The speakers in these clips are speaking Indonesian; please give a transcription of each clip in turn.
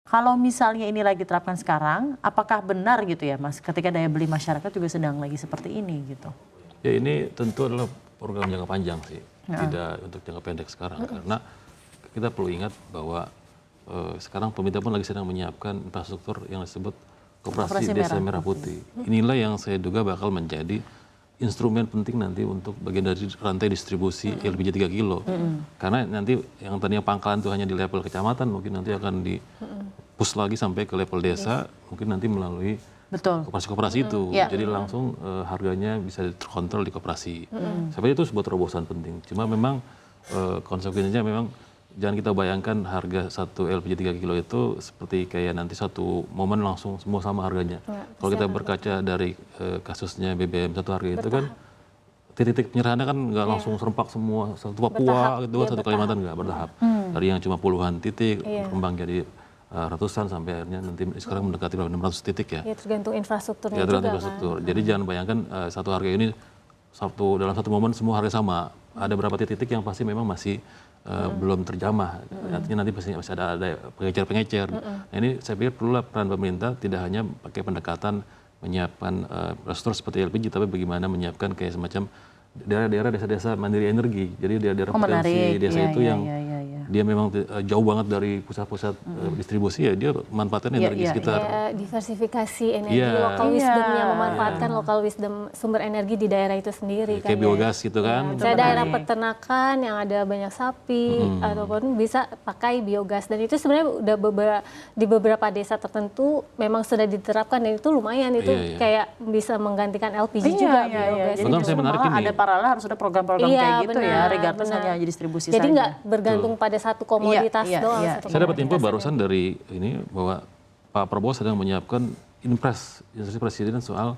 Kalau misalnya ini lagi diterapkan sekarang, apakah benar gitu ya Mas, ketika daya beli masyarakat juga sedang lagi seperti ini gitu? Ya ini tentu adalah program jangka panjang sih, tidak untuk jangka pendek sekarang. Karena kita perlu ingat bahwa sekarang pemerintah pun lagi sedang menyiapkan infrastruktur yang disebut Koperasi Desa Merah Putih. Inilah yang saya duga bakal menjadi instrumen penting nanti untuk bagian dari rantai distribusi LPG 3 kilo. Karena nanti yang tadinya pangkalan itu hanya di level kecamatan, mungkin nanti akan di push lagi sampai ke level desa, mungkin nanti melalui koperasi-koperasi itu. Jadi langsung harganya bisa terkontrol di koperasi. Saya pikir itu sebuah terobosan penting. Cuma memang konsekuensinya memang jangan kita bayangkan harga satu LPG 3 kilo itu seperti kayak nanti satu momen langsung semua sama harganya. Kalau kita berkaca dari kasusnya BBM satu harga itu kan titik penyerahannya kan nggak langsung serempak semua, satu Papua gitu, satu Kalimantan nggak, bertahap. Dari yang cuma puluhan titik berkembang jadi ratusan sampai akhirnya nanti sekarang mendekati 600 titik ya. Ya tergantung infrastrukturnya tergantung juga infrastruktur. Jadi jangan bayangkan satu harga ini dalam satu momen semua harga sama. Ada beberapa titik yang pasti memang masih belum terjamah. Artinya nanti masih ada pengecer-pengecer. Nah ini saya pikir perlulah peran pemerintah tidak hanya pakai pendekatan menyiapkan infrastruktur seperti LPG, tapi bagaimana menyiapkan kayak semacam daerah-daerah desa-desa mandiri energi. Jadi daerah-daerah potensi desa itu yang dia memang jauh banget dari pusat-pusat distribusi, ya dia manfaatkan energi sekitar. Diversifikasi energi, local wisdomnya, memanfaatkan local wisdom sumber energi di daerah itu sendiri. Kayak biogas gitu kan. Saya daerah peternakan yang ada banyak sapi, ataupun bisa pakai biogas. Dan itu sebenarnya udah di beberapa desa tertentu memang sudah diterapkan, dan itu lumayan, itu kayak bisa menggantikan LPG juga biogas. Jadi saya menarik ini. ada paralel harus ada program-program kayak gitu ya, regardless hanya distribusi saja. Jadi nggak bergantung pada satu komoditas doang. Saya dapat info barusan dari ini bahwa Pak Prabowo sedang menyiapkan instruksi presiden soal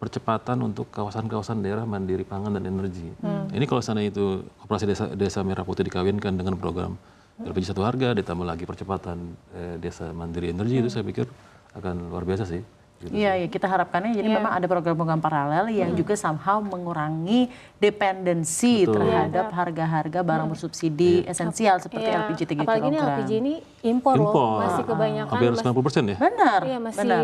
percepatan untuk kawasan-kawasan daerah mandiri pangan dan energi. Ini kalau sana itu Koperasi Desa Merah Putih dikawinkan dengan program LPG satu harga, ditambah lagi percepatan desa mandiri energi, itu saya pikir akan luar biasa sih. Iya, kita harapkannya jadi memang ada program-program paralel yang juga somehow mengurangi dependensi terhadap harga-harga barang bersubsidi esensial seperti LPG 3 kg. Apalagi ini LPG ini impor loh, masih kebanyakan. Hampir 90% ya? Benar. Iya, masih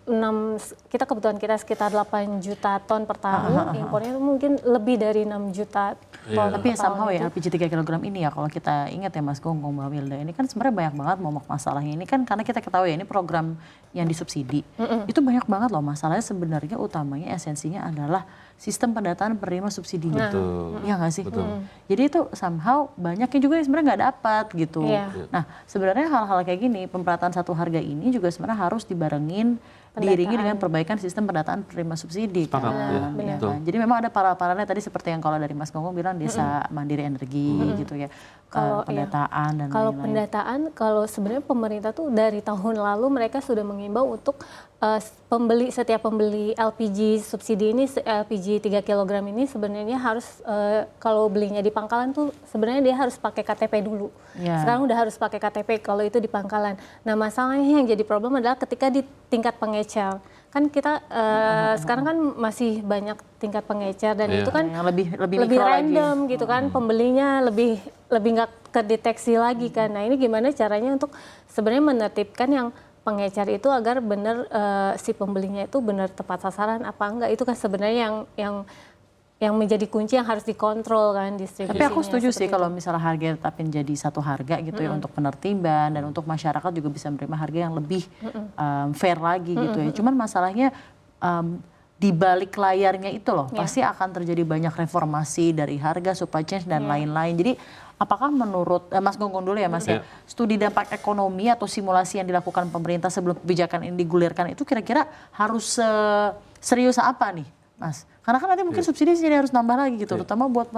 6, kita kebutuhan kita sekitar 8 juta ton per tahun, impornya mungkin lebih dari 6 juta ton. Tapi somehow ya LPG 3 kg ini ya, kalau kita ingat ya Mas Gong, Mbak Wilda, ini kan sebenarnya banyak banget momok masalahnya. Ini kan karena kita ketahui ya ini program yang disubsidi. Itu banyak banget loh masalahnya, sebenarnya utamanya esensinya adalah sistem pendataan penerima subsidinya. Iya nggak sih? Jadi itu somehow banyaknya juga yang sebenarnya nggak dapat gitu. Nah sebenarnya hal-hal kayak gini, pemerataan satu harga ini juga sebenarnya harus dibarengin, diiringi dengan perbaikan sistem pendataan penerima subsidi. Jadi memang ada paralelnya tadi seperti yang kalau dari Mas Gongong bilang desa mandiri energi gitu ya. Kalau pendataan dan kalau lain-lain. pendataan, kalau sebenarnya pemerintah tuh dari tahun lalu mereka sudah mengimbau untuk setiap pembeli LPG subsidi ini, LPG 3 kg ini sebenarnya harus kalau belinya di pangkalan tuh sebenarnya dia harus pakai KTP dulu. Sekarang udah harus pakai KTP kalau itu di pangkalan. Nah masalahnya yang jadi problem adalah ketika di tingkat pengecer. Kan kita sekarang kan masih banyak tingkat pengecer, dan itu kan lebih random gitu kan, pembelinya lebih nggak kedeteksi lagi kan. Nah ini gimana caranya untuk sebenarnya menertibkan yang pengecer itu agar benar si pembelinya itu benar tepat sasaran apa enggak, itu kan sebenarnya yang menjadi kunci yang harus dikontrol kan distribusinya. Tapi aku setuju sih kalau misalnya harga tetapin jadi satu harga gitu ya, untuk penertiban dan untuk masyarakat juga bisa menerima harga yang lebih fair lagi gitu ya. Cuman masalahnya di balik layarnya itu loh pasti akan terjadi banyak reformasi dari harga, supply chain dan lain-lain. Jadi apakah menurut Mas Gongong dulu ya Mas ya, studi dampak ekonomi atau simulasi yang dilakukan pemerintah sebelum kebijakan ini digulirkan itu kira-kira harus serius apa nih Mas? Karena kan nanti mungkin subsidi jadi harus nambah lagi gitu, terutama buat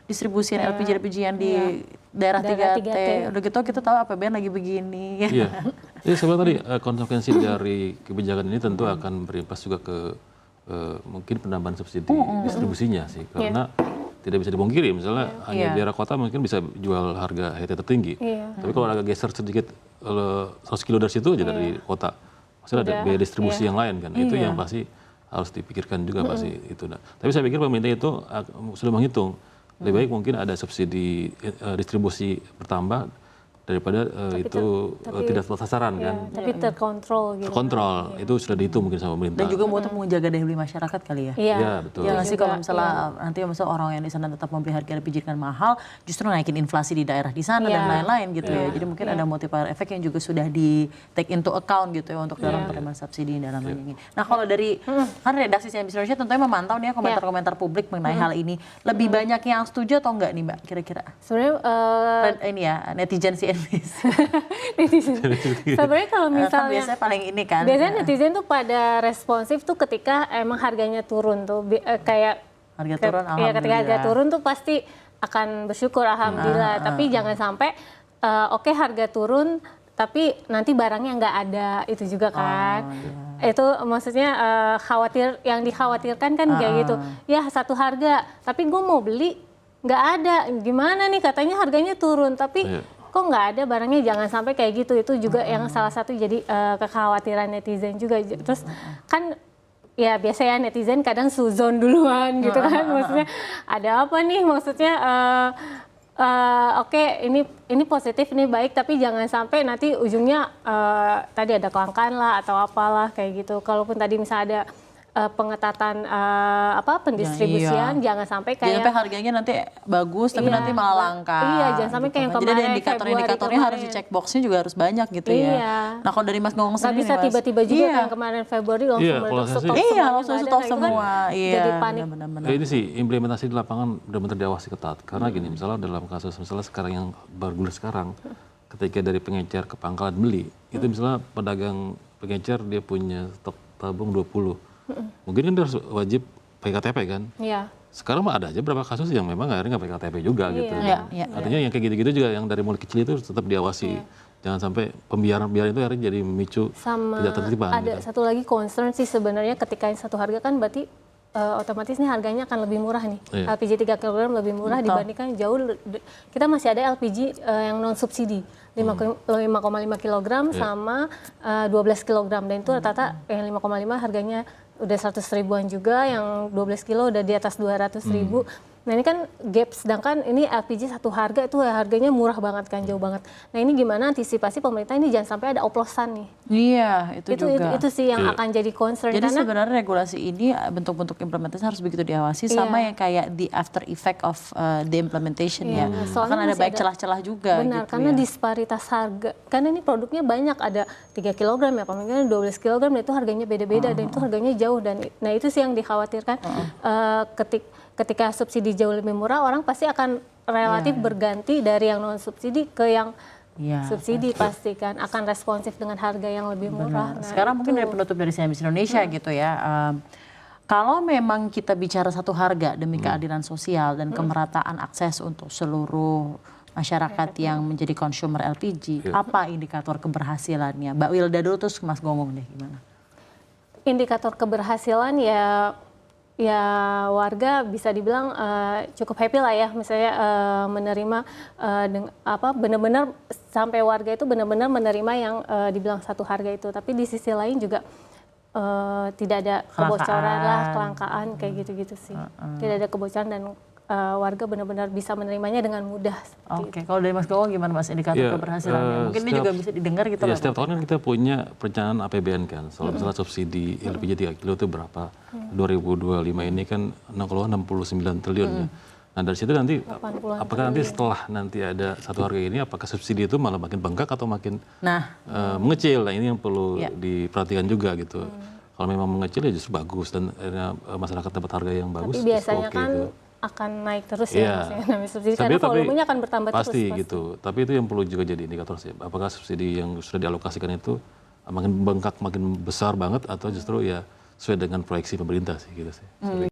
distribusian LPG yang di daerah 3T. Udah gitu kita tahu APBN lagi begini. Jadi sebenarnya tadi konsekuensi dari kebijakan ini tentu akan berimbas juga ke mungkin penambahan subsidi distribusinya sih, karena tidak bisa dipungkiri misalnya hanya daerah kota mungkin bisa jual harga HT tertinggi, tapi kalau agak geser sedikit 100 kilo dari situ aja dari kota, pasti ada biaya distribusi yang lain kan, itu yang pasti harus dipikirkan juga pasti itu. Nah, tapi saya pikir pemerintah itu sudah menghitung lebih baik mungkin ada subsidi distribusi bertambah daripada itu tidak tepat sasaran kan. Tapi terkontrol gitu. Terkontrol, itu sudah dihitung mungkin sama pemerintah. Dan juga untuk menjaga daya beli masyarakat kali ya. Iya, Ya, betul. Ya nggak sih kalau misalnya nanti misalnya orang yang di sana tetap membeli harga LPG dengan mahal, justru naikin inflasi di daerah di sana dan lain-lain gitu ya. Jadi mungkin ada multiplier effect yang juga sudah di take into account gitu ya untuk dalam penerimaan subsidi dalam hal ini. Nah kalau dari kan redaksi CNBC Indonesia tentunya memantau nih ya komentar-komentar publik mengenai hal ini. Lebih banyak yang setuju atau enggak nih Mbak kira-kira? Sebenarnya Ini ya netizen CNBC. sebenarnya kalau Kan misalnya biasanya paling ini kan. biasanya netizen tuh pada responsif tuh ketika emang harganya turun tuh kayak Harga turun, ya ketika harga alhamdulillah. turun tuh pasti akan bersyukur alhamdulillah. Tapi jangan sampai oke harga turun tapi nanti barangnya nggak ada, itu juga kan. Itu maksudnya khawatir, yang dikhawatirkan kan kayak gitu. Ya satu harga, tapi gue mau beli nggak ada, gimana nih katanya harganya turun tapi kok nggak ada barangnya, jangan sampai kayak gitu. Itu juga yang salah satu jadi kekhawatiran netizen juga. Terus kan ya biasanya netizen kadang suzon duluan gitu kan, maksudnya ada apa nih, maksudnya oke ini positif, ini baik, tapi jangan sampai nanti ujungnya tadi ada kelangkaan lah atau apalah kayak gitu. Kalaupun tadi misalnya ada pengetatan pendistribusian, jangan sampai kayak sampai harganya nanti bagus tapi nanti malah langka. Iya, jangan sampai kayak yang Jadi ada kemarin, indikator-indikatornya harus dicek boxnya juga harus banyak gitu ya. Nah kalau dari Mas Gongong nggak sendiri bisa nih, Mas. tiba-tiba juga kan kemarin Februari langsung Iya, kalau saya sih- stop Iya, semuanya, langsung nggak ada. stop Nah, itu kan semua. Iya, jadi panik. benar-benar. Ini sih implementasi di lapangan benar-benar diawasi ketat. Karena gini, misalnya dalam kasus misalnya sekarang yang bergulir sekarang, ketika dari pengecer ke pangkalan beli, itu misalnya pedagang pengecer dia punya stok tabung 20. Mungkin kan dia harus wajib pakai KTP kan. Iya. Sekarang mah ada aja berapa kasus yang memang akhirnya nggak pakai KTP juga gitu. Iya, iya. Artinya yang kayak gitu-gitu juga yang dari mulai kecil itu tetap diawasi. Jangan sampai pembiaran itu akhirnya jadi memicu Sama tidak tertiban. ada gitu. satu lagi concern sih sebenarnya, ketika yang satu harga kan berarti otomatis nih harganya akan lebih murah nih. Iya. LPG 3 kg lebih murah dibandingkan kita masih ada LPG yang non subsidi 5,5 kg sama 12 kg, dan itu rata-rata yang 5,5 harganya udah 100 ribuan juga, yang 12 kilo udah di atas 200 ribu. Nah ini kan gap, sedangkan ini LPG satu harga itu harganya murah banget kan, jauh banget. Nah ini gimana antisipasi pemerintah ini jangan sampai ada oplosan nih. Iya, itu juga. Itu sih yang akan jadi concern. Jadi karena sebenarnya regulasi ini bentuk-bentuk implementasi harus begitu diawasi, sama yang kayak the after effect of the implementation ya. soalnya Akan ada masih baik celah-celah juga benar, gitu karena ya. disparitas harga. Karena ini produknya banyak, ada 3 kg ya, mungkin 12 kg, dan itu harganya beda-beda, dan itu harganya jauh. Dan nah itu sih yang dikhawatirkan. Ketika subsidi jauh lebih murah, orang pasti akan relatif berganti dari yang non subsidi ke yang subsidi, pasti kan akan responsif dengan harga yang lebih murah. Nah, Sekarang mungkin dari penutup dari CNBC Indonesia gitu ya. Kalau memang kita bicara satu harga demi keadilan sosial dan kemerataan akses untuk seluruh masyarakat yang menjadi consumer LPG, apa indikator keberhasilannya? Mbak Wilda dulu, terus Mas Gongong deh, gimana? Indikator keberhasilan ya warga bisa dibilang cukup happy lah ya, misalnya menerima benar-benar sampai warga itu benar-benar menerima yang dibilang satu harga itu. Tapi di sisi lain juga tidak ada kebocoran lah, kelangkaan kayak gitu-gitu sih. Tidak ada kebocoran dan warga benar-benar bisa menerimanya dengan mudah. Oke, kalau dari Mas Gongong gimana Mas indikator keberhasilannya? Mungkin ini juga bisa didengar gitu Ya, loh. setiap tahun kan kita punya perencanaan APBN kan. Soal misalnya subsidi LPG 3 kilo itu berapa? 2025 ini kan 69 triliun ya. Nah dari situ nanti, apakah nanti setelah nanti ada satu harga ini, apakah subsidi itu malah makin bengkak atau makin mengecil? Nah ini yang perlu diperhatikan juga gitu. Kalau memang mengecil ya justru bagus, dan masyarakat dapat harga yang bagus. Tapi biasanya kan gitu. Akan naik terus ya, namanya subsidi, karena volumenya akan bertambah pasti terus. Gitu. Tapi itu yang perlu juga jadi indikator sih. Apakah subsidi yang sudah dialokasikan itu makin bengkak, makin besar banget, atau justru ya sesuai dengan proyeksi pemerintah sih gitu sih.